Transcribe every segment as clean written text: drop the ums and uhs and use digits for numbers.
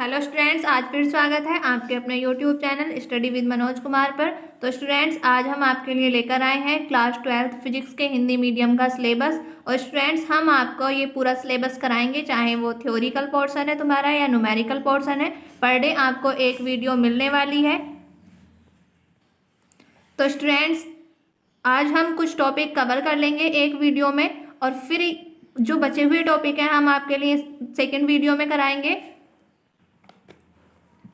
Hello students, आज फिर स्वागत है आपके अपने YouTube channel study with Manoj Kumar पर। तो स्टूडेंट्स, आज हम आपके लिए लेकर आए हैं क्लास 12 फिजिक्स के हिंदी मीडियम का सिलेबस। और स्टूडेंट्स, हम आपको ये पूरा सिलेबस कराएंगे, चाहे वो थ्योरिकल पोर्शन है तुम्हारा या न्यूमेरिकल पोर्शन है। पर डे आपको एक वीडियो मिलने वाली है। तो स्टूडेंट्स, आज हम कुछ टॉपिक कवर कर लेंगे एक वीडियो में, और फिर जो बचे हुए टॉपिक हैं हम आपके लिए सेकेंड वीडियो में कराएंगे।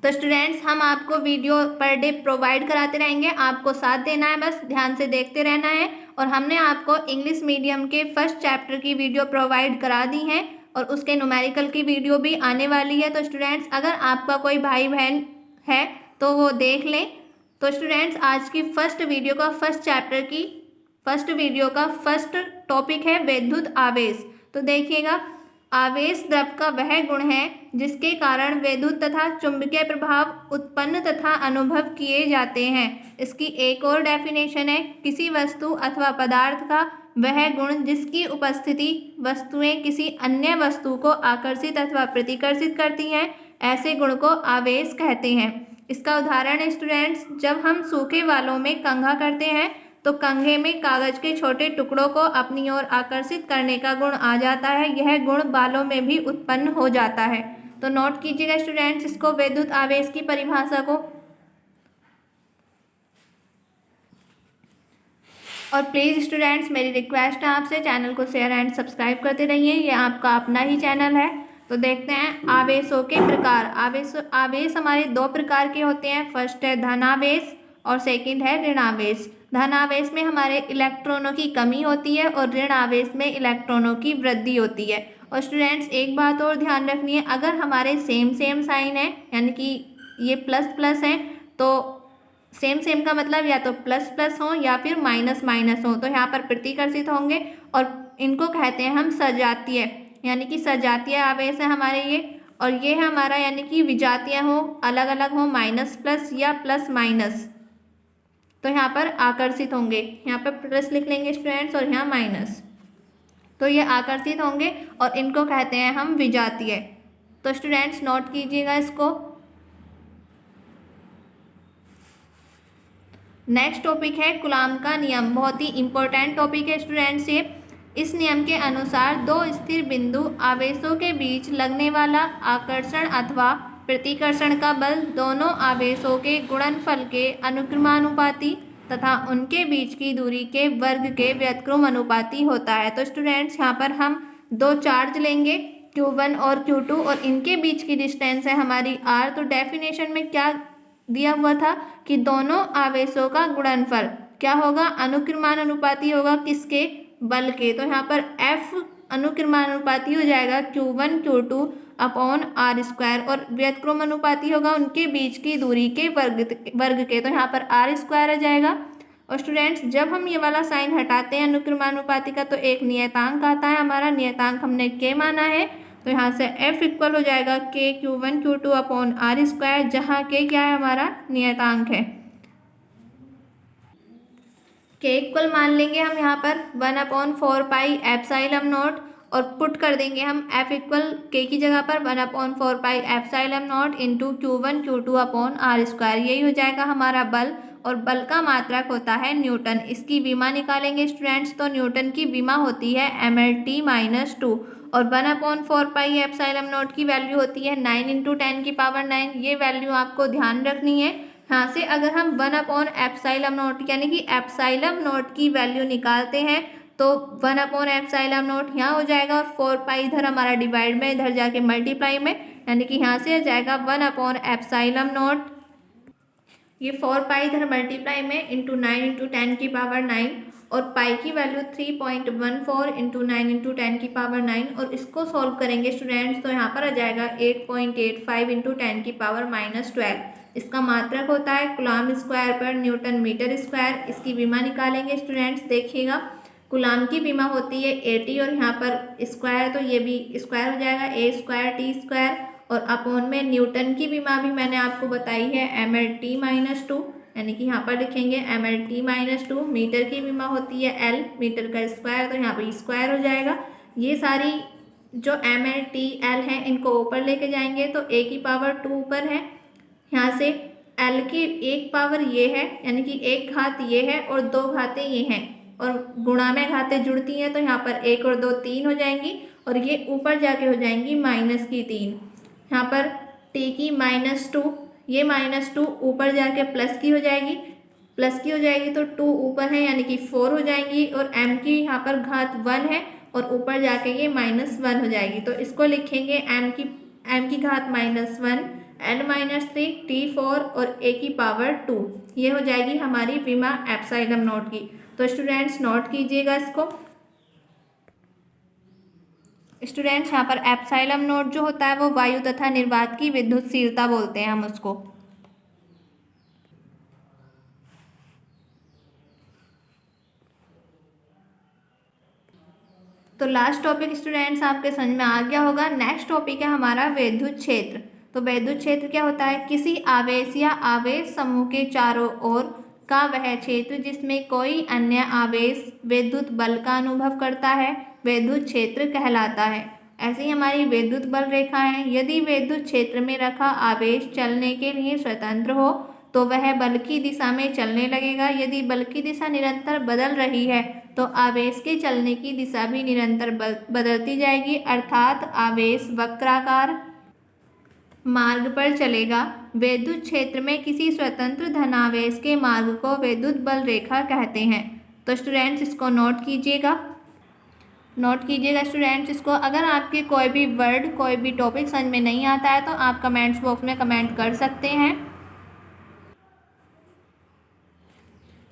तो स्टूडेंट्स, हम आपको वीडियो पर डे प्रोवाइड कराते रहेंगे, आपको साथ देना है, बस ध्यान से देखते रहना है। और हमने आपको इंग्लिश मीडियम के फर्स्ट चैप्टर की वीडियो प्रोवाइड करा दी है, और उसके न्यूमेरिकल की वीडियो भी आने वाली है। तो स्टूडेंट्स, अगर आपका कोई भाई बहन है तो वो देख लें। तो स्टूडेंट्स, आज की फर्स्ट वीडियो का फर्स्ट टॉपिक है विद्युत आवेश। तो देखिएगा, आवेश द्रव का वह गुण है जिसके कारण विद्युत तथा चुंबकीय प्रभाव उत्पन्न तथा अनुभव किए जाते हैं। इसकी एक और डेफिनेशन है, किसी वस्तु अथवा पदार्थ का वह गुण जिसकी उपस्थिति वस्तुएं किसी अन्य वस्तु को आकर्षित अथवा प्रतिकर्षित करती हैं, ऐसे गुण को आवेश कहते हैं। इसका उदाहरण है स्टूडेंट्स, जब हम सूखे बालों में कंघा करते हैं तो कंघे में कागज के छोटे टुकड़ों को अपनी ओर आकर्षित करने का गुण आ जाता है। यह गुण बालों में भी उत्पन्न हो जाता है। तो नोट कीजिएगा स्टूडेंट्स इसको, विद्युत आवेश की परिभाषा को। और प्लीज़ स्टूडेंट्स, मेरी रिक्वेस्ट है आपसे, चैनल को शेयर एंड सब्सक्राइब करते रहिए, ये आपका अपना ही चैनल है। तो देखते हैं आवेशों के प्रकार। आवेश हमारे दो प्रकार के होते हैं। फर्स्ट है धनावेश और सेकंड है ऋण आवेश। धन आवेश में हमारे इलेक्ट्रॉनों की कमी होती है और ऋण आवेश में इलेक्ट्रॉनों की वृद्धि होती है। और स्टूडेंट्स, एक बात और ध्यान रखनी है, अगर हमारे सेम साइन है, यानी कि ये प्लस प्लस है, तो सेम का मतलब या तो प्लस प्लस हो या फिर माइनस माइनस हो, तो यहाँ पर प्रतिकर्षित होंगे। और इनको कहते हैं हम सजातीय, यानी कि सजातीय आवेश है हमारे ये। और ये है हमारा यानी कि विजातीय हो, अलग अलग हो, माइनस प्लस या प्लस माइनस, तो यहाँ पर आकर्षित होंगे। यहाँ पर प्लस लिख लेंगे स्टूडेंट्स और यहाँ माइनस, तो ये आकर्षित होंगे और इनको कहते हैं हम विजातीय। तो स्टूडेंट्स, नोट कीजिएगा इसको। नेक्स्ट टॉपिक है कूलॉम का नियम। बहुत ही इंपॉर्टेंट टॉपिक है स्टूडेंट्स ये। इस नियम के अनुसार दो स्थिर बिंदु आवेशों के बीच लगने वाला आकर्षण अथवा प्रतिकर्षण का बल दोनों आवेशों के गुणनफल के अनुक्रमानुपाती तथा उनके बीच की दूरी के वर्ग के व्युत्क्रमानुपाती होता है। तो स्टूडेंट्स, यहाँ पर हम दो चार्ज लेंगे, Q1 और Q2, और इनके बीच की डिस्टेंस है हमारी R। तो डेफिनेशन में क्या दिया हुआ था कि दोनों आवेशों का गुणनफल क्या होगा, अनुक्रमानुपाती होगा, किसके, बल के। तो यहाँ पर F अनुक्रमानुपाती हो जाएगा Q1 Q2 upon R square, और व्युत्क्रमानुपाती होगा उनके बीच की दूरी के वर्ग के, तो यहाँ पर R स्क्वायर आ जाएगा। और स्टूडेंट्स, जब हम ये वाला साइन हटाते हैं अनुक्रमानुपाती का, तो एक नियतांक आता है हमारा, नियतांक हमने K माना है। तो यहाँ से F इक्वल हो जाएगा K Q1 Q2 upon R square, जहाँ K क्या है, हमारा नियतांक है। K इक्वल मान लेंगे हम यहाँ पर 1/4 पाई एप्सिलॉन नॉट, और पुट कर देंगे हम F इक्वल K की जगह पर 1/4 pi epsilon naught into Q1 Q2 upon R square. यही हो जाएगा हमारा बल, और बल का मात्रक होता है न्यूटन। इसकी विमा निकालेंगे स्टूडेंट्स, तो न्यूटन की विमा होती है mLT-2, और 1/4 पाई एप्सिलॉन नॉट की वैल्यू होती है 9 × 10⁹। ये वैल्यू आपको ध्यान रखनी है। यहाँ से अगर हम 1/एप्सिलॉन यानी कि एप्सिलॉन नॉट की वैल्यू निकालते हैं, तो 1/एप्सिलॉन नॉट यहाँ हो जाएगा, और 4 पाई इधर हमारा डिवाइड में, इधर जाके मल्टीप्लाई में, यानी कि यहाँ से आ जाएगा 1/एप्सिलॉन। ये 4 पाई इधर मल्टीप्लाई में इंटू 9 × 10⁹, और पाई की वैल्यू 3.14 इंटू 9 × 10⁹। और इसको सॉल्व करेंगे स्टूडेंट्स, तो यहाँ पर आ जाएगा 8.85 इंटू 10⁻12। इसका मात्रक होता है कूलॉम स्क्वायर पर न्यूटन मीटर स्क्वायर। इसकी विमा निकालेंगे स्टूडेंट्स, देखिएगा कूलॉम की विमा होती है 80, और यहाँ पर स्क्वायर, तो ये भी स्क्वायर हो जाएगा A²T², और अपॉन में न्यूटन की विमा भी मैंने आपको बताई है mLT-2, यानी कि यहाँ पर लिखेंगे mLT-2। मीटर की विमा होती है L, मीटर का स्क्वायर, तो यहाँ पर स्क्वायर हो जाएगा। ये सारी जो एम एल टी एल है इनको ऊपर लेके जाएंगे तो ए की पावर 2 ऊपर है, यहाँ से एल की एक पावर ये है, यानी कि एक घात ये है और दो घातें ये हैं, और गुणा में घातें जुड़ती हैं तो यहाँ पर एक और दो 3 हो जाएंगी, और ये ऊपर जाके हो जाएंगी -3। यहाँ पर टी की -2, ये -2 ऊपर जाके प्लस की हो जाएगी, तो 2 ऊपर है यानी कि 4 हो जाएंगी, और m की यहाँ पर घात 1 है और ऊपर जाके ये -1 हो जाएगी। तो इसको लिखेंगे m की घात -1 n-3 t4 और a की पावर 2। ये हो जाएगी हमारी विमा एप्सिलॉन नॉट की। तो स्टूडेंट्स नोट कीजिएगा इसको। स्टूडेंट्स यहाँ पर एप्सिलॉन नॉट जो होता है वो वायु तथा निर्वात की विद्युतशीलता बोलते हैं हम उसको। तो लास्ट टॉपिक स्टूडेंट्स आपके समझ में आ गया होगा। नेक्स्ट टॉपिक है हमारा विद्युत क्षेत्र। तो विद्युत क्षेत्र क्या होता है? किसी आवेश या आवेश समूह के चारों ओर का वह क्षेत्र जिसमें कोई अन्य आवेश विद्युत बल का अनुभव करता है विद्युत क्षेत्र कहलाता है। ऐसी हमारी विद्युत बल रेखा है। यदि विद्युत क्षेत्र में रखा आवेश चलने के लिए स्वतंत्र हो तो वह बल की दिशा में चलने लगेगा। यदि बल की दिशा निरंतर बदल रही है तो आवेश के चलने की दिशा भी निरंतर बदलती जाएगी, अर्थात आवेश वक्राकार मार्ग पर चलेगा। विद्युत क्षेत्र में किसी स्वतंत्र धनावेश के मार्ग को विद्युत बल रेखा कहते हैं। तो स्टूडेंट्स इसको नोट कीजिएगा स्टूडेंट्स इसको। अगर आपके कोई भी वर्ड कोई भी टॉपिक समझ में नहीं आता है तो आप कमेंट्स बॉक्स में कमेंट कर सकते हैं।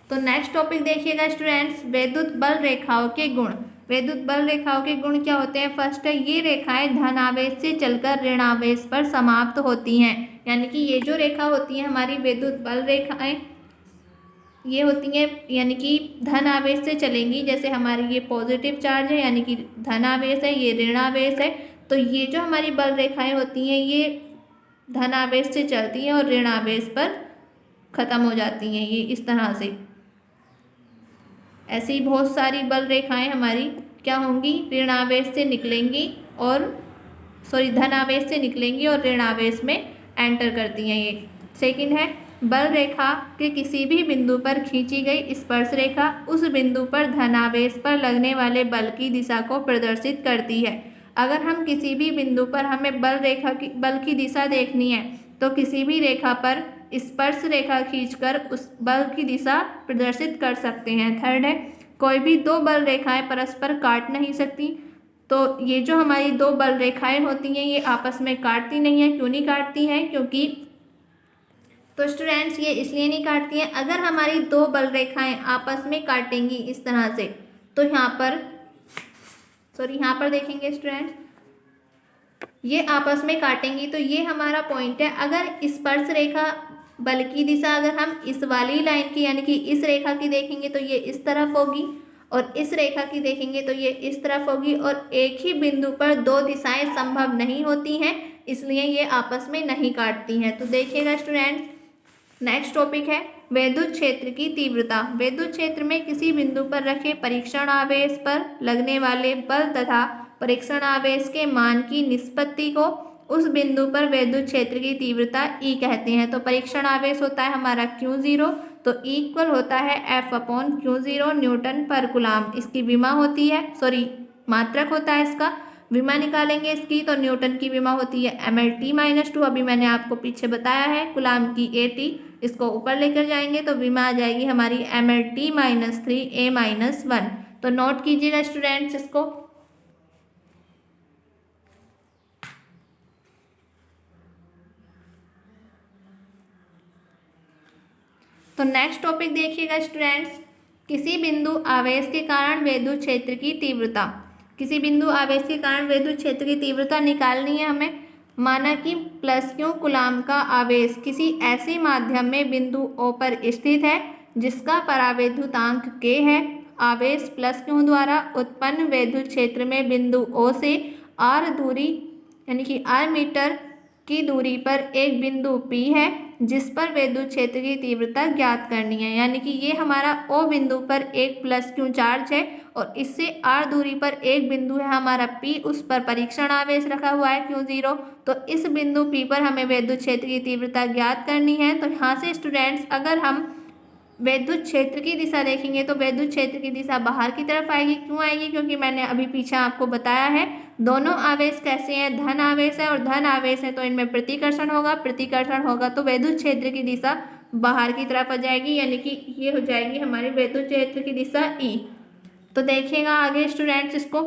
तो नेक्स्ट टॉपिक देखिएगा स्टूडेंट्स, विद्युत बल रेखाओं के गुण। विद्युत बल रेखाओं के गुण क्या होते हैं? फर्स्ट है, ये रेखाएं धनावेश से चलकर ऋणावेश पर समाप्त होती हैं। यानी कि ये जो रेखा होती है हमारी विद्युत बल रेखाएं, ये होती हैं यानी कि धन आवेश से चलेंगी। जैसे हमारी ये पॉजिटिव चार्ज है यानी कि धन आवेश है, ये ऋण आवेश है। तो ये जो हमारी बल रेखाएं होती हैं ये धन आवेश से चलती हैं और ऋण आवेश पर ख़त्म हो जाती हैं। ये इस तरह से ऐसी ही बहुत सारी बल रेखाएं हमारी क्या होंगी? ऋण आवेश से निकलेंगी और धन आवेश से निकलेंगी और ऋण आवेश में एंटर करती हैं। ये सेकंड है, बल रेखा के किसी भी बिंदु पर खींची गई स्पर्श रेखा उस बिंदु पर धनावेश पर लगने वाले बल की दिशा को प्रदर्शित करती है। अगर हम किसी भी बिंदु पर हमें बल की दिशा देखनी है तो किसी भी रेखा पर स्पर्श रेखा खींचकर उस बल की दिशा प्रदर्शित कर सकते हैं। थर्ड है, कोई भी दो बल रेखाएं परस्पर काट नहीं सकती। तो ये जो हमारी दो बल रेखाएं होती हैं ये आपस में काटती नहीं है। क्यों नहीं काटती हैं? क्योंकि तो स्टूडेंट्स ये इसलिए नहीं काटती हैं, अगर हमारी दो बल रेखाएं आपस में काटेंगी इस तरह से तो यहाँ पर देखेंगे स्टूडेंट्स, ये आपस में काटेंगी तो ये हमारा पॉइंट है। अगर स्पर्श रेखा बल की दिशा अगर हम इस वाली लाइन की यानी कि इस रेखा की देखेंगे तो ये इस तरफ होगी और इस रेखा की देखेंगे तो ये इस तरफ होगी, और एक ही बिंदु पर दो दिशाएं संभव नहीं होती हैं, इसलिए ये आपस में नहीं काटती हैं। तो देखिएगा स्टूडेंट्स, नेक्स्ट टॉपिक है विद्युत क्षेत्र की तीव्रता। विद्युत क्षेत्र में किसी बिंदु पर रखे परीक्षण आवेश पर लगने वाले बल तथा परीक्षण आवेश के मान की निष्पत्ति को उस बिंदु पर विद्युत क्षेत्र की तीव्रता E कहते हैं। तो परीक्षण आवेश होता है हमारा Q0, तो E इक्वल होता है F/Q0 न्यूटन पर कूलाम। इसकी विमा होती है मात्रक होता है इसका। विमा निकालेंगे इसकी तो न्यूटन की विमा होती है mLt-2। अभी मैंने आपको पीछे बताया है कूलाम की AT, इसको ऊपर लेकर जाएंगे तो विमा आ जाएगी हमारी mLt-3A-1। तो नोट कीजिएगा स्टूडेंट्स इसको। तो नेक्स्ट टॉपिक देखिएगा स्टूडेंट्स, किसी बिंदु आवेश के कारण विद्युत क्षेत्र की तीव्रता। किसी बिंदु आवेश के कारण विद्युत क्षेत्र की तीव्रता निकालनी है हमें। माना कि +Q कूलाम का आवेश किसी ऐसे माध्यम में बिंदु O पर स्थित है जिसका परावैद्युतांक K है। आवेश +Q द्वारा उत्पन्न विद्युत क्षेत्र में बिंदु O से R दूरी यानी कि R मीटर की दूरी पर एक बिंदु P है जिस पर विद्युत क्षेत्र की तीव्रता ज्ञात करनी है। यानी कि ये हमारा O बिंदु पर एक प्लस Q चार्ज है और इससे R दूरी पर एक बिंदु है हमारा P, उस पर परीक्षण आवेश रखा हुआ है Q0। तो इस बिंदु P पर हमें विद्युत क्षेत्र की तीव्रता ज्ञात करनी है। तो यहाँ से स्टूडेंट्स अगर हम विद्युत क्षेत्र की दिशा देखेंगे तो विद्युत क्षेत्र की दिशा बाहर की तरफ आएगी। क्यों आएगी? क्योंकि मैंने अभी पीछे आपको बताया है दोनों आवेश कैसे हैं, धन आवेश है और धन आवेश है तो इनमें प्रतिकर्षण होगा, प्रतिकर्षण होगा तो विद्युत क्षेत्र की दिशा बाहर की तरफ आ जाएगी, यानी कि ये हो जाएगी हमारी विद्युत क्षेत्र की दिशा E। तो देखिएगा आगे स्टूडेंट्स इसको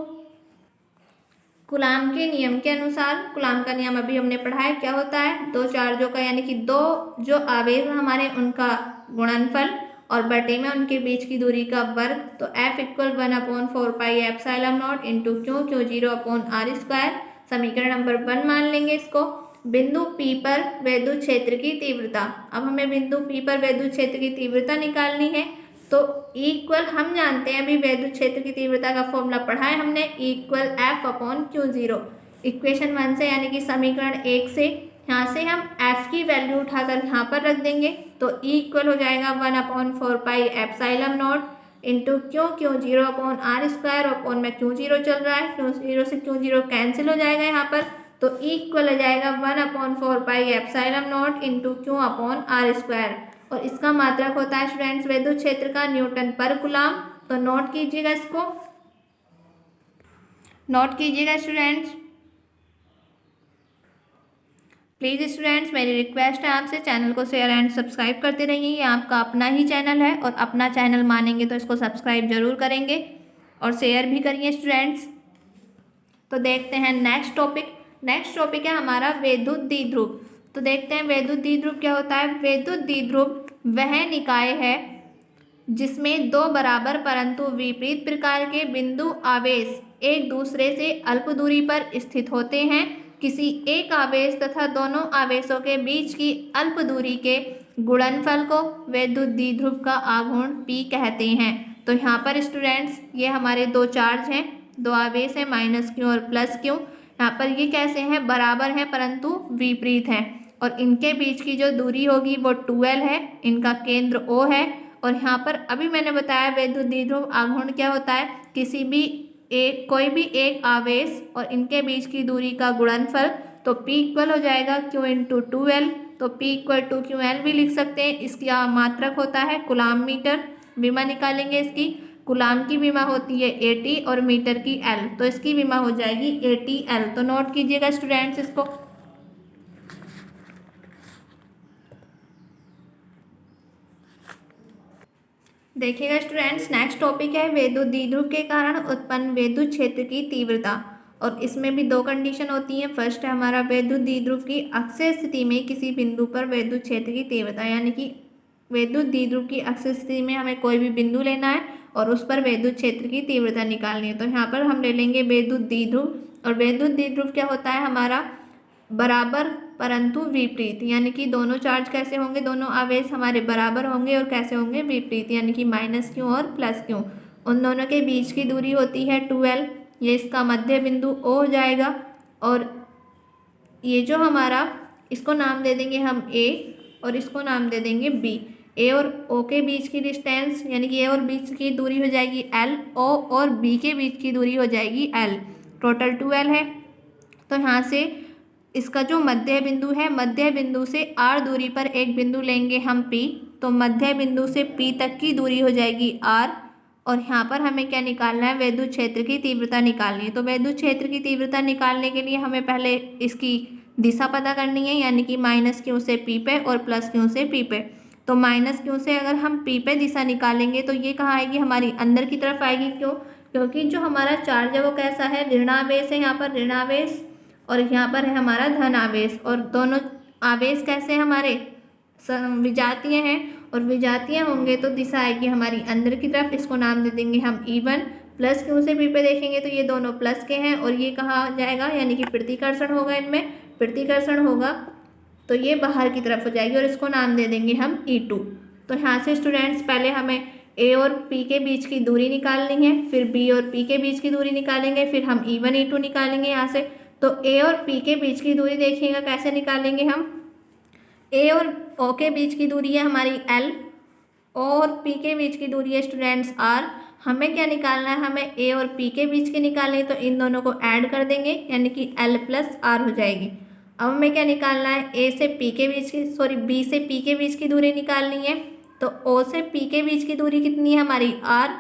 कूलाम के नियम के अनुसार, कूलाम का नियम अभी हमने पढ़ा है, क्या होता है, दो चार्जों का यानी कि दो जो आवेश हमारे उनका गुणनफल और बटे में उनके बीच की दूरी का वर्ग। तो F equal 1/4πε0 into Q 0/r²। समीकरण नंबर 1 मान लेंगे इसको। बिंदु P पर विद्युत क्षेत्र की तीव्रता, अब हमें बिंदु P पर विद्युत क्षेत्र की तीव्रता निकालनी है। तो E इक्वल हम जानते हैं अभी विद्युत क्षेत्र की तीव्रता का फॉर्मूला पढ़ा है हमने, E इक्वल F/Q0 इक्वेशन 1 से, यानी कि समीकरण 1 से। यहाँ से हम F की वैल्यू उठाकर यहाँ पर रख देंगे तो E इक्वल हो जाएगा 1/4πε0 इंटू Q 0/r² और में Q0 चल रहा है, Q0 से Q0 कैंसिल हो जाएगा यहाँ पर। तो E इक्वल हो जाएगा 1/4πε0 इंटू Q/r²। और इसका मात्रक होता है स्टूडेंट्स विद्युत क्षेत्र का न्यूटन पर कूलाम। तो नोट कीजिएगा इसको, नोट कीजिएगा स्टूडेंट्स। प्लीज़ स्टूडेंट्स मेरी रिक्वेस्ट है आपसे चैनल को शेयर एंड सब्सक्राइब करते रहिए। ये आपका अपना ही चैनल है और अपना चैनल मानेंगे तो इसको सब्सक्राइब जरूर करेंगे और शेयर भी करिए स्टूडेंट्स। तो देखते हैं नेक्स्ट टॉपिक। नेक्स्ट टॉपिक है हमारा विद्युत द्विध्रुव। तो देखते हैं विद्युत द्विध्रुव क्या होता है। विद्युत द्विध्रुव वह निकाय है जिसमें दो बराबर परंतु विपरीत प्रकार के बिंदु आवेश एक दूसरे से अल्प दूरी पर स्थित होते हैं। किसी एक आवेश तथा दोनों आवेशों के बीच की अल्प दूरी के गुणनफल को विद्युत द्विध्रुव का आघूर्ण P कहते हैं। तो यहाँ पर स्टूडेंट्स ये हमारे दो चार्ज हैं, दो आवेश हैं -Q और +Q। यहाँ पर ये कैसे हैं, बराबर हैं परंतु विपरीत हैं और इनके बीच की जो दूरी होगी वो 2L है, इनका केंद्र O है। और यहाँ पर अभी मैंने बताया विद्युत द्विध्रुव आघूर्ण क्या होता है, किसी भी एक कोई भी एक आवेश और इनके बीच की दूरी का गुणनफल। तो P इक्वल हो जाएगा Q इंटू 2L। तो P इक्वल टू QL भी लिख सकते हैं। इसका मात्रक होता है कूलाम मीटर। विमा निकालेंगे इसकी, कूलाम की विमा होती है AT और मीटर की L, तो इसकी विमा हो जाएगी ATL। तो नोट कीजिएगा स्टूडेंट्स इसको। देखिएगा स्टूडेंट्स नेक्स्ट टॉपिक है विद्युत द्विध्रुव के कारण उत्पन्न विद्युत क्षेत्र की तीव्रता। और इसमें भी दो कंडीशन होती हैं। फर्स्ट है हमारा विद्युत द्विध्रुव की अक्षीय स्थिति में किसी बिंदु पर विद्युत क्षेत्र की तीव्रता, यानी कि विद्युत द्विध्रुव की अक्षीय स्थिति में हमें कोई भी बिंदु लेना है और उस पर विद्युत क्षेत्र की तीव्रता निकालनी है। तो यहाँ पर हम ले लेंगे विद्युत द्विध्रुव। और विद्युत द्विध्रुव क्या होता है हमारा, बराबर परंतु विपरीत, यानी कि दोनों चार्ज कैसे होंगे, दोनों आवेश हमारे बराबर होंगे और कैसे होंगे, विपरीत, यानी कि -Q और +Q। उन दोनों के बीच की दूरी होती है 2L। ये इसका मध्य बिंदु O हो जाएगा और ये जो हमारा, इसको नाम दे देंगे हम A और इसको नाम दे देंगे B। A और O के बीच की डिस्टेंस यानी कि A और B की दूरी हो जाएगी L, O और B के बीच की दूरी हो जाएगी L, टोटल 2L है। तो यहाँ से इसका जो मध्य बिंदु है, मध्य बिंदु से R दूरी पर एक बिंदु लेंगे हम P, तो मध्य बिंदु से P तक की दूरी हो जाएगी R। और यहाँ पर हमें क्या निकालना है, विद्युत क्षेत्र की तीव्रता निकालनी है। तो विद्युत क्षेत्र की तीव्रता निकालने के लिए हमें पहले इसकी दिशा पता करनी है, यानी कि -Q से P पे और +Q से P पे। तो -Q से अगर हम P पे दिशा निकालेंगे तो ये कहाँ आएगी, हमारी अंदर की तरफ आएगी। क्यों? क्योंकि जो हमारा चार्ज है वो कैसा है, ऋणावेश है, यहाँ पर ऋणावेश और यहाँ पर है हमारा धन आवेश। और दोनों आवेश कैसे हमारे विजातीय हैं और विजातीय होंगे तो दिशा आएगी हमारी अंदर की तरफ। इसको नाम दे देंगे हम E1। +Q से P पे देखेंगे तो ये दोनों प्लस के हैं और ये कहाँ जाएगा, यानी कि प्रतिकर्षण होगा, इनमें प्रतिकर्षण होगा तो ये बाहर की तरफ हो जाएगी और इसको नाम दे देंगे हम E2। तो यहाँ से स्टूडेंट्स पहले हमें A और P के बीच की दूरी निकालनी है, फिर B और P के बीच की दूरी निकालेंगे, फिर हम E1 E2 निकालेंगे यहाँ से। तो ए और पी के बीच की दूरी देखिएगा कैसे निकालेंगे हम। ए और ओ के बीच की दूरी है हमारी एल, और पी के बीच की दूरी है स्टूडेंट्स आर। हमें क्या निकालना है, हमें ए और पी के बीच की निकालनी है, तो इन दोनों को ऐड कर देंगे यानी कि एल प्लस आर हो जाएगी। अब हमें क्या निकालना है, ए से पी के बीच की बी से पी के बीच की दूरी निकालनी है। तो ओ से पी के बीच की दूरी कितनी है हमारी आर,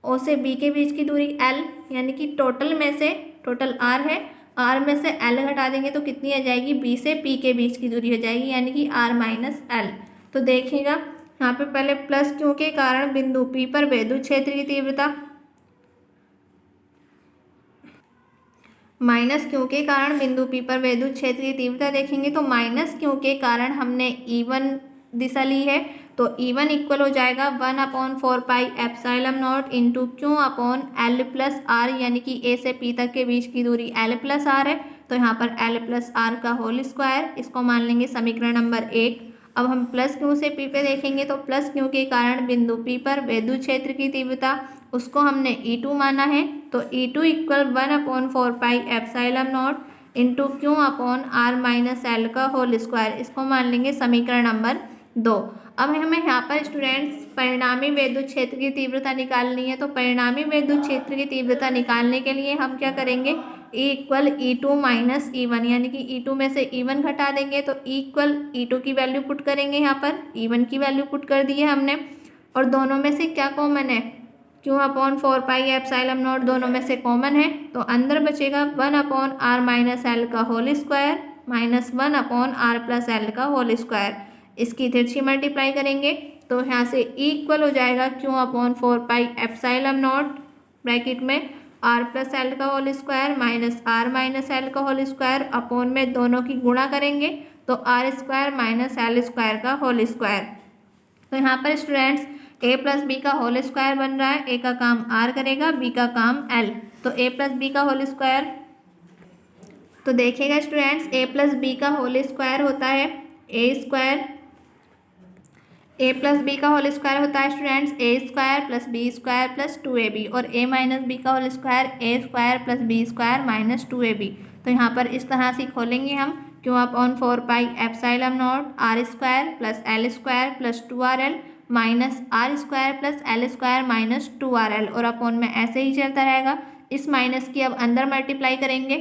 ओ से बी के बीच की दूरी एल, यानी कि टोटल आर है, आर में से एल घटा देंगे तो कितनी आ जाएगी, बी से पी के बीच की दूरी हो जाएगी यानी कि आर माइनस एल। तो देखिएगा यहाँ पे पहले प्लस क्यू के कारण बिंदु पी पर विद्युत क्षेत्र की तीव्रता, माइनस क्यू के कारण बिंदु पी पर विद्युत क्षेत्र की तीव्रता देखेंगे। तो माइनस क्यू के कारण हमने E1 दिशा ली है, तो E1 इक्वल हो जाएगा 1/4πε0 into Q upon l plus r, यानी कि ए से पी तक के बीच की दूरी एल प्लस आर है, तो यहाँ पर एल प्लस आर का होल स्क्वायर, इसको मान लेंगे समीकरण नंबर 1। अब हम प्लस क्यू से पी पे देखेंगे, तो प्लस क्यू के कारण बिंदु पी पर विद्युत क्षेत्र की तीव्रता, उसको हमने E2 माना है, तो E2 equal 1/4πε0 into Q upon r minus L का होल स्क्वायर, इसको मान लेंगे समीकरण नंबर 2। अब हमें यहाँ पर स्टूडेंट्स परिणामी विद्युत क्षेत्र की तीव्रता निकालनी है, तो परिणामी विद्युत क्षेत्र की तीव्रता निकालने के लिए हम क्या करेंगे, E equal E2 minus E1, यानी कि E2 में से E1 घटा देंगे, तो E इक्वल E2 की वैल्यू पुट करेंगे, यहाँ पर E1 की वैल्यू पुट कर दी है हमने, और दोनों में से क्या कॉमन है, क्यू अपॉन 4πε0 दोनों में से कॉमन है, तो अंदर बचेगा 1/r माइनस एल का whole square minus 1/r plus L का होल स्क्वायर। इसकी तिरछी मल्टीप्लाई करेंगे तो यहाँ से E इक्वल हो जाएगा क्यू अपॉन 4πε0 ब्रैकेट में r प्लस एल का whole square minus r minus L का होल स्क्वायर, अपॉन में दोनों की गुणा करेंगे तो r square minus L square का होल स्क्वायर। तो यहाँ पर स्टूडेंट्स a प्लस बी का होल स्क्वायर बन रहा है, a का काम r करेगा, b का काम l, तो a प्लस बी का होल स्क्वायर, तो देखिएगा स्टूडेंट्स a प्लस बी का होल स्क्वायर होता है a प्लस बी का होल स्क्वायर होता है students a square plus b square plus 2ab, और a माइनस बी का whole square a square plus b square minus 2ab। तो यहाँ पर इस तरह से खोलेंगे हम, q upon 4πε0 r square plus L square plus 2rl minus R square plus L square minus 2rl, और अपॉन में ऐसे ही चलता रहेगा। इस माइनस की अब अंदर मल्टीप्लाई करेंगे,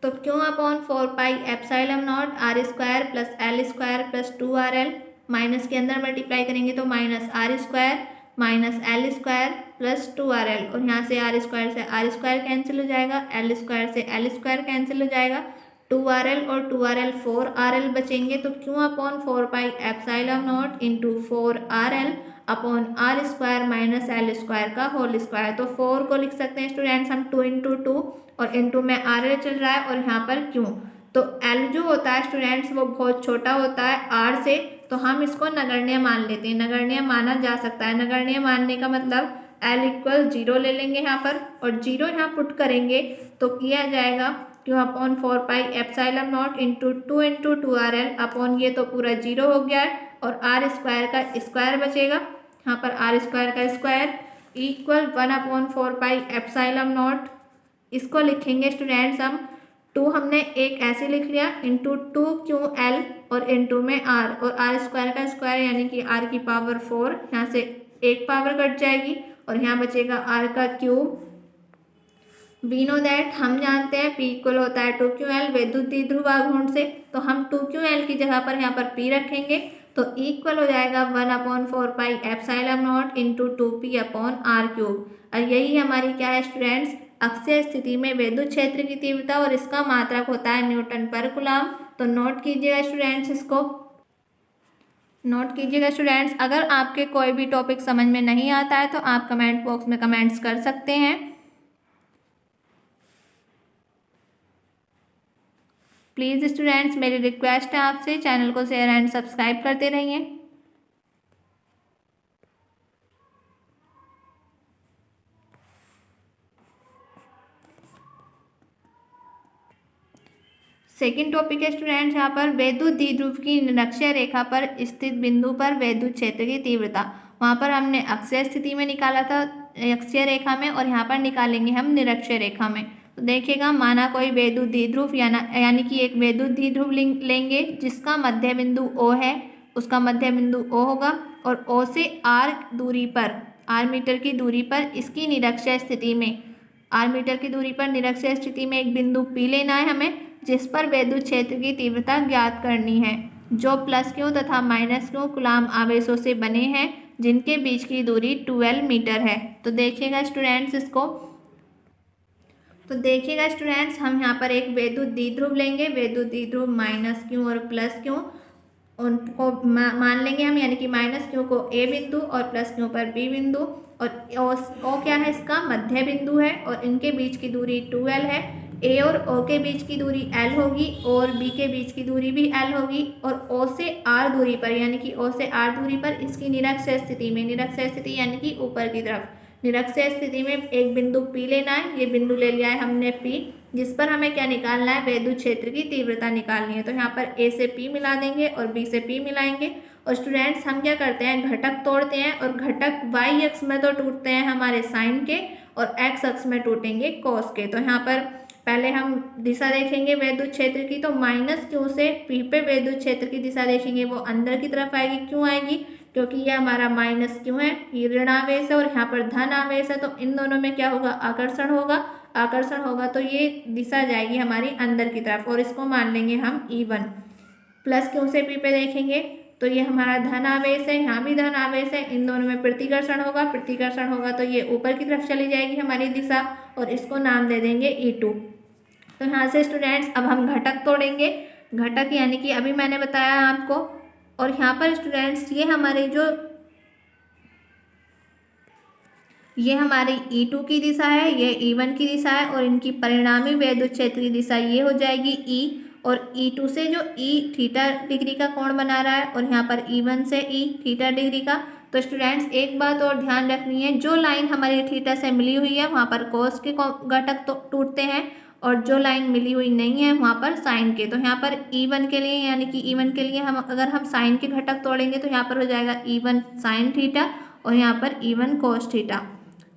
तो Q upon 4πε0 r square plus L square plus 2rl, minus के अंदर मल्टीप्लाई करेंगे तो minus R square minus L square plus 2rl, और यहाँ से आर स्क्वायर से आर स्क्वायर कैंसिल हो जाएगा, एल स्क्वायर से एल स्क्वायर कैंसिल हो जाएगा, 2rl और 2rl 4rl बचेंगे, तो Q upon 4πε0 into 4rl upon R square minus L square का होल स्क्वायर। तो 4 को लिख सकते हैं स्टूडेंट्स हम 2 इंटू 2, और इंटू में RL चल रहा है और यहाँ पर क्यू, तो L जो होता है स्टूडेंट्स वो बहुत छोटा होता है R से, तो हम इसको नगण्य मान लेते हैं, नगण्य माना जा सकता है। नगण्य मानने का मतलब L इक्वल 0 ले लेंगे यहाँ पर, और 0 यहाँ पुट करेंगे तो किया जाएगा Q upon 4πε0 into 2 into 2rl upon, ये तो पूरा 0 हो गया है, और आर स्क्वायर का स्क्वायर बचेगा, यहाँ पर आर स्क्वायर का स्क्वायर इक्वल 1/4πε0, इसको लिखेंगे स्टूडेंट्स हम 2 हमने एक ऐसे लिख लिया इंटू 2ql और इंटू में r, और आर स्क्वायर का स्क्वायर यानी कि r की पावर 4, यहाँ से एक पावर कट जाएगी और यहाँ बचेगा r का क्यूब। वी नो दैट, हम जानते हैं p इक्वल होता है 2ql विद्युत द्विध्रुव आघूर्ण से, तो हम 2ql की जगह पर यहाँ पर p रखेंगे तो इक्वल हो जाएगा 1/4πε0 into 2p upon r cube. और यही हमारी क्या है स्टूडेंट्स, अक्षीय स्थिति में विद्युत क्षेत्र की तीव्रता, और इसका मात्रक होता है न्यूटन पर कूलम। तो नोट कीजिएगा स्टूडेंट्स, इसको नोट कीजिएगा स्टूडेंट्स। अगर आपके कोई भी टॉपिक समझ में नहीं आता है तो आप कमेंट बॉक्स में कमेंट्स कर सकते हैं। प्लीज़ स्टूडेंट्स, मेरी रिक्वेस्ट है आपसे, चैनल को शेयर एंड सब्सक्राइब करते रहिए। सेकेंड टॉपिक है स्टूडेंट्स यहाँ पर विद्युत द्विध्रुव की निरक्षीय रेखा पर स्थित बिंदु पर विद्युत क्षेत्र की तीव्रता। वहाँ पर हमने अक्षीय स्थिति में निकाला था, अक्षीय रेखा में, और यहाँ पर निकालेंगे हम निरक्षीय रेखा में। तो देखिएगा, माना कोई वैद्युत द्विध्रुव यानी कि एक वैद्युत द्विध्रुव लेंगे जिसका मध्य बिंदु O है, उसका मध्य बिंदु O होगा और O से R दूरी पर, R मीटर की दूरी पर इसकी निरक्षीय स्थिति में, R मीटर की दूरी पर निरक्षीय स्थिति में एक बिंदु P लेना है हमें, जिस पर विद्युत क्षेत्र की तीव्रता ज्ञात करनी है, जो +Q तथा -Q कूलाम आवेशों से बने हैं, जिनके बीच की दूरी 12 मीटर है। तो देखिएगा स्टूडेंट्स इसको, तो देखिएगा स्टूडेंट्स, हम यहाँ पर एक वैद्युत द्विध्रुव लेंगे, वैद्युत द्विध्रुव -Q और +Q उनको मान लेंगे हम, यानी कि -Q को A बिंदु और +Q पर B बिंदु, और O क्या है, इसका मध्य बिंदु है और इनके बीच की दूरी 12 है। A और O के बीच की दूरी L होगी और B के बीच की दूरी भी L होगी, और O से R दूरी पर, यानी कि O से R दूरी पर इसकी निरक्षीय स्थिति में, निरक्षीय स्थिति यानी कि ऊपर की तरफ, निरक्षीय स्थिति में एक बिंदु P लेना है। ये बिंदु ले लिया है हमने P, जिस पर हमें क्या निकालना है, वैद्युत क्षेत्र की तीव्रता निकालनी है। तो यहाँ पर A से P मिला देंगे और B से P मिलाएंगे। और स्टूडेंट्स हम क्या करते हैं, घटक तोड़ते हैं, और घटक y अक्ष में तो टूटते हैं हमारे साइन के और x अक्ष में टूटेंगे कॉस के। तो यहाँ पर पहले हम दिशा देखेंगे वैद्युत क्षेत्र की, तो -Q से P पे वैद्युत क्षेत्र की दिशा देखेंगे, वो अंदर की तरफ आएगी। क्यों आएगी, क्योंकि ये हमारा -Q है, ये ऋण आवेश है और यहाँ पर धन आवेश है, तो इन दोनों में क्या होगा, आकर्षण होगा। आकर्षण होगा तो ये दिशा जाएगी हमारी अंदर की तरफ, और इसको मान लेंगे हम E1। +Q से P पे देखेंगे तो ये हमारा धन आवेश है, यहाँ भी धन आवेश है, इन दोनों में प्रतिकर्षण होगा। प्रतिकर्षण होगा तो ये ऊपर की तरफ चली जाएगी हमारी दिशा, और इसको नाम दे देंगे E2। तो यहाँ से स्टूडेंट्स अब हम घटक तोड़ेंगे, घटक यानी कि अभी मैंने बताया आपको। और यहाँ पर स्टूडेंट्स ये हमारी हमारी E2 की दिशा है, ये E1 की दिशा है, और इनकी परिणामी वैद्युत क्षेत्र की दिशा ये हो जाएगी E, और E2 से जो E थीटा डिग्री का कोण बना रहा है, और यहाँ पर E1 से E थीटा डिग्री का। तो स्टूडेंट्स एक बात और ध्यान रखनी है, जो लाइन हमारी थीटा से मिली हुई है वहाँ पर कॉस के घटक तो टूटते हैं, और जो लाइन मिली हुई नहीं है वहाँ पर साइन के। तो यहाँ पर E1 के लिए, यानी कि E1 के लिए हम अगर हम साइन के घटक तोड़ेंगे तो यहाँ पर हो जाएगा E1 साइन थीटा और यहाँ पर E1 कॉस थीटा।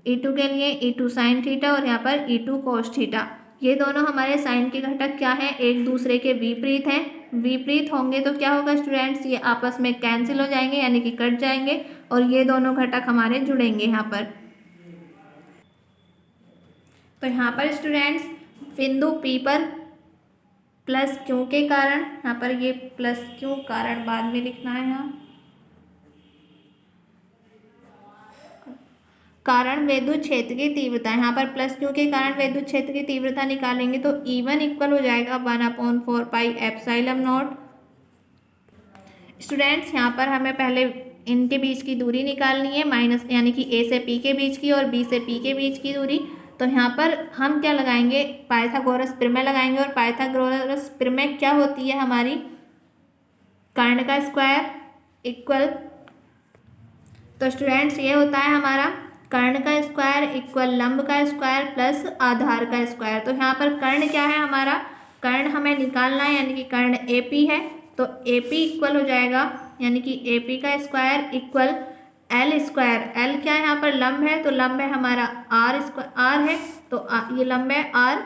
E2 के लिए E2 साइन थीटा और यहाँ पर E2 कॉस थीटा। ये दोनों हमारे साइन के घटक क्या हैं, एक दूसरे के विपरीत हैं। विपरीत होंगे तो क्या होगा स्टूडेंट्स, ये आपस में कैंसिल हो जाएंगे, यानी कि कट जाएंगे, और ये दोनों घटक हमारे जुड़ेंगे यहाँ पर। तो यहाँ पर स्टूडेंट्स बिंदु P पर +Q के कारण, यहाँ पर ये +Q कारण बाद में लिखना है, यहाँ कारण वैद्युत क्षेत्र की तीव्रता, यहाँ पर +Q के कारण वैद्युत क्षेत्र की तीव्रता निकालेंगे तो E1 इक्वल हो जाएगा 1/4 पाई एप्सिलॉन नॉट। स्टूडेंट्स यहाँ पर हमें पहले इनके बीच की दूरी निकालनी है, माइनस यानी कि A से P के बीच की और B से P के बीच की दूरी। तो यहाँ पर हम क्या लगाएंगे, पाइथागोरस प्रमेय लगाएंगे, और पाइथागोरस प्रमेय क्या होती है हमारी, कर्ण का स्क्वायर इक्वल, तो स्टूडेंट्स ये होता है हमारा कर्ण का स्क्वायर इक्वल लंब का स्क्वायर प्लस आधार का स्क्वायर। तो यहाँ पर कर्ण क्या है हमारा, कर्ण हमें निकालना है, यानी कि कर्ण AP है, तो AP इक्वल हो जाएगा, यानी कि AP का square equal L square. L क्या है यहाँ पर, लंब है, तो लंब है हमारा R है, तो ये लंब है R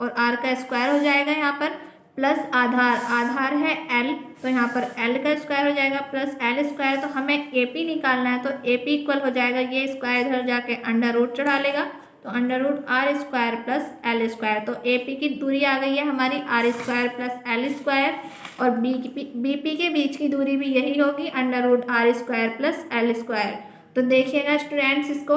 और R का स्क्वायर हो जाएगा यहाँ पर, प्लस आधार, आधार है L, तो यहाँ पर L का स्क्वायर हो जाएगा प्लस L स्क्वायर। तो हमें AP निकालना है, तो AP इक्वल हो जाएगा, ये स्क्वायर इधर जाके अंडर रूट चढ़ा लेगा, तो under root R square plus L square. तो AP की दूरी आ गई है हमारी R square plus L square, और BP के बीच की दूरी भी यही होगी, under root R square plus L square. तो देखिएगा स्टूडेंट्स इसको,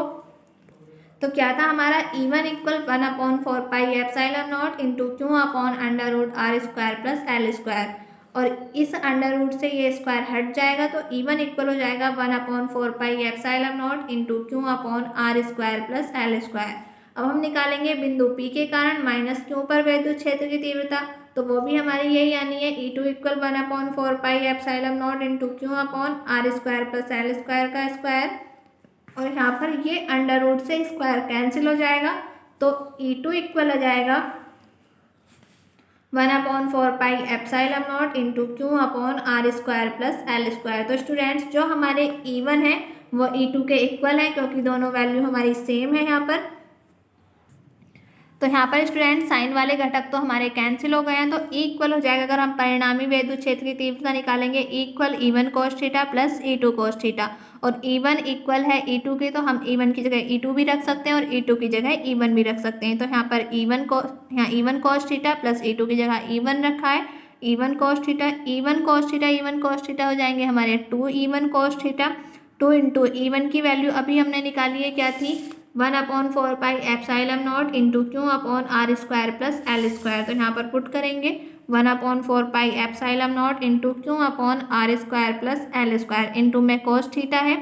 तो क्या था हमारा E1 equal 1/4 pi epsilon naught into Q upon under root R square plus L square, और इस अंडर रूट से ये स्क्वायर हट जाएगा, तो E1 इक्वल हो जाएगा 1/4 pi epsilon naught into Q upon R square plus L square. अब हम निकालेंगे बिंदु P के कारण -Q पर वैद्युत क्षेत्र की तीव्रता, तो वो भी हमारी यही आनी है, E2 equal 1/4 pi epsilon naught into Q upon R square plus L square का स्क्वायर, और यहाँ पर ये अंडर रूट से स्क्वायर कैंसिल हो जाएगा, तो E2 इक्वल हो जाएगा 1/4 pi epsilon naught into Q upon R square plus L square. तो स्टूडेंट्स जो हमारे E1 है वो E2 के इक्वल है, क्योंकि दोनों वैल्यू हमारी सेम है यहाँ पर। तो यहाँ पर स्टूडेंट साइन वाले घटक तो हमारे कैंसिल हो गए हैं, तो इक्वल हो जाएगा। अगर हम परिणामी वैद्युत क्षेत्र की तीव्रता निकालेंगे equal E1 cos theta plus E2 cos theta, और E1 इक्वल है E2 के, तो हम E1 की जगह E2 भी रख सकते हैं और E2 की जगह E1 भी रख सकते हैं। तो यहाँ पर E1 cos theta plus E2 की जगह E1 रखा है, E1 cos theta E1 cos theta हो जाएंगे हमारे 2E1 cos theta. 2 into E1 की वैल्यू अभी हमने निकाली है, क्या थी, 1/4 pi epsilon naught into Q upon R square plus L square. तो यहाँ पर पुट करेंगे 1/4 pi epsilon naught into Q upon R square plus L square, into में कोस थीटा है।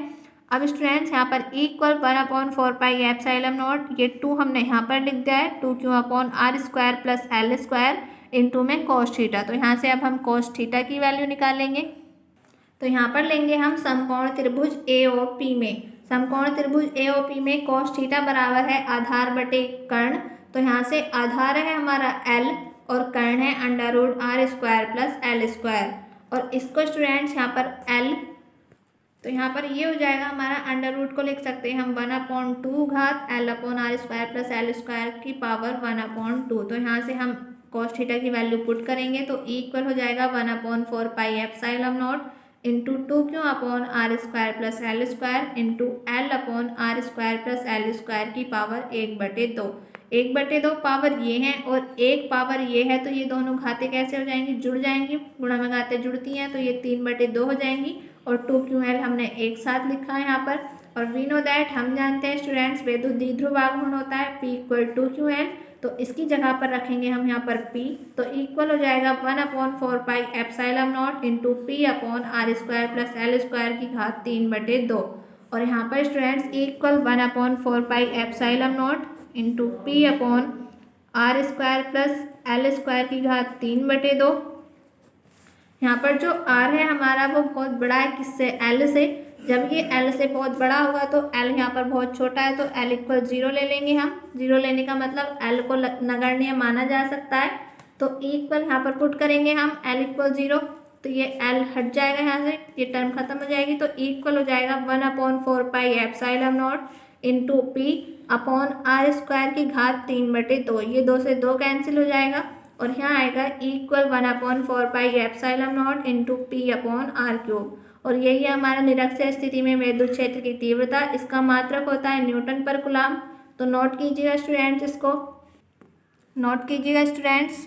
अब स्टूडेंट्स यहाँ पर इक्वल 1/4 पाई एप्साइलम नॉट, ये 2 हमने यहाँ पर लिख दिया है, 2 Q upon R square plus L square into में कोस थीटा। तो यहाँ से अब हम कोस थीटा की वैल्यू निकालेंगे। तो यहाँ पर लेंगे हम समकोण त्रिभुज AOP में, समकोण त्रिभुज AOP में cos थीटा बराबर है आधार बटे कर्ण। तो यहाँ से आधार है हमारा L और कर्ण है √r square plus L square, और इसको स्टूडेंट्स यहाँ पर L, तो यहाँ पर ये हो जाएगा हमारा अंडर रूट को लिख सकते हैं हम 1/2 घात L/r square plus L square की पावर 1/2। तो यहाँ से हम cos थीटा की वैल्यू पुट करेंगे तो इक्वल हो जाएगा 1/4 pi epsilon naught into 2q upon R square plus L square into L upon R square plus L square की पावर 1/2। 1/2 पावर ये है और 1 पावर ये है, तो ये दोनों घातें कैसे हो जाएंगी, जुड़ जाएंगी, गुणा में घातें जुड़ती हैं, तो ये 3/2 हो जाएंगी। और 2ql हमने एक साथ लिखा है यहाँ पर। और वी नो दैट, हम जानते हैं स्टूडेंट्स वैद्युत द्विध्रुव आघूर्ण होता है P = 2ql, तो इसकी जगह पर रखेंगे हम यहाँ पर P, तो इक्वल हो जाएगा 1/4 pi epsilon naught into P upon R square plus L square की घात 3/2। और यहाँ पर students equal 1/4 pi epsilon naught into P upon R square plus L square की घात 3/2। यहाँ पर जो r है हमारा वो बहुत बड़ा है, किससे, L से। जब ये L से बहुत बड़ा होगा तो L यहाँ पर बहुत छोटा है, तो L = 0 ले लेंगे हम। 0 लेने का मतलब L को नगण्य माना जा सकता है, तो इक्वल यहाँ पर पुट करेंगे हम L = 0, तो ये L हट जाएगा यहाँ से, ये टर्म खत्म हो जाएगी, तो इक्वल हो जाएगा 1/4 pi epsilon naught into P upon R square की घात 3/2। ये 2 से 2 कैंसिल हो जाएगा और यहाँ आएगा equal 1/4 pi epsilon naught into P upon R cube. और यही है हमारा निरक्षीय स्थिति में विद्युत क्षेत्र की तीव्रता। इसका मात्रक होता है न्यूटन पर कूलम। तो नोट कीजिएगा स्टूडेंट्स, इसको नोट कीजिएगा स्टूडेंट्स।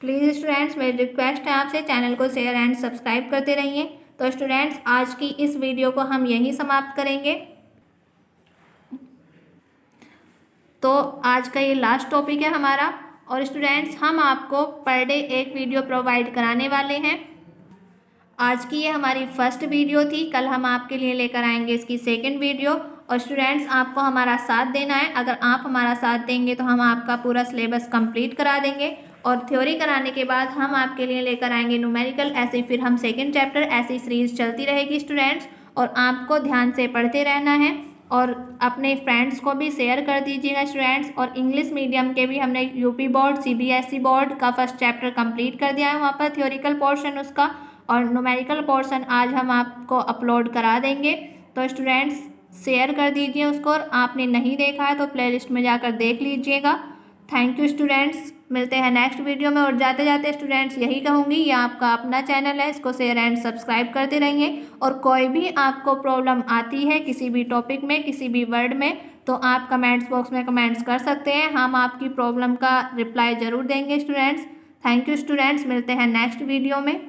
प्लीज़ स्टूडेंट्स, मेरी रिक्वेस्ट है आपसे, चैनल को शेयर एंड सब्सक्राइब करते रहिए। तो स्टूडेंट्स, आज की इस वीडियो को हम यहीं समाप्त करेंगे। तो आज का ये लास्ट टॉपिक है हमारा, और स्टूडेंट्स हम आपको पर डे एक वीडियो प्रोवाइड कराने वाले हैं। आज की ये हमारी फर्स्ट वीडियो थी, कल हम आपके लिए लेकर आएंगे इसकी सेकंड वीडियो। और स्टूडेंट्स, आपको हमारा साथ देना है। अगर आप हमारा साथ देंगे तो हम आपका पूरा सिलेबस कंप्लीट करा देंगे, और थ्योरी कराने के बाद हम आपके लिए लेकर आएंगे न्यूमेरिकल। ऐसे फिर हम सेकेंड चैप्टर, ऐसी सीरीज चलती रहेगी स्टूडेंट्स, और आपको ध्यान से पढ़ते रहना है और अपने फ्रेंड्स को भी शेयर कर दीजिएगा स्टूडेंट्स। और इंग्लिश मीडियम के भी हमने यूपी बोर्ड, CBSE बोर्ड का फर्स्ट चैप्टर कंप्लीट कर दिया है, वहाँ पर थ्योरिकल पोर्शन उसका, और न्यूमेरिकल पोर्शन आज हम आपको अपलोड करा देंगे। तो स्टूडेंट्स, शेयर कर दीजिए उसको, और आपने नहीं देखा है तो प्लेलिस्ट में जाकर देख लीजिएगा। थैंक यू स्टूडेंट्स, मिलते हैं नेक्स्ट वीडियो में। और जाते जाते स्टूडेंट्स यही कहूँगी, ये आपका अपना चैनल है, इसको शेयर एंड सब्सक्राइब करते रहिए। और कोई भी आपको प्रॉब्लम आती है किसी भी टॉपिक में, किसी भी वर्ड में, तो आप कमेंट्स बॉक्स में कमेंट्स कर सकते हैं, हम आपकी प्रॉब्लम का रिप्लाई ज़रूर देंगे स्टूडेंट्स। थैंक यू स्टूडेंट्स, मिलते हैं नेक्स्ट वीडियो में।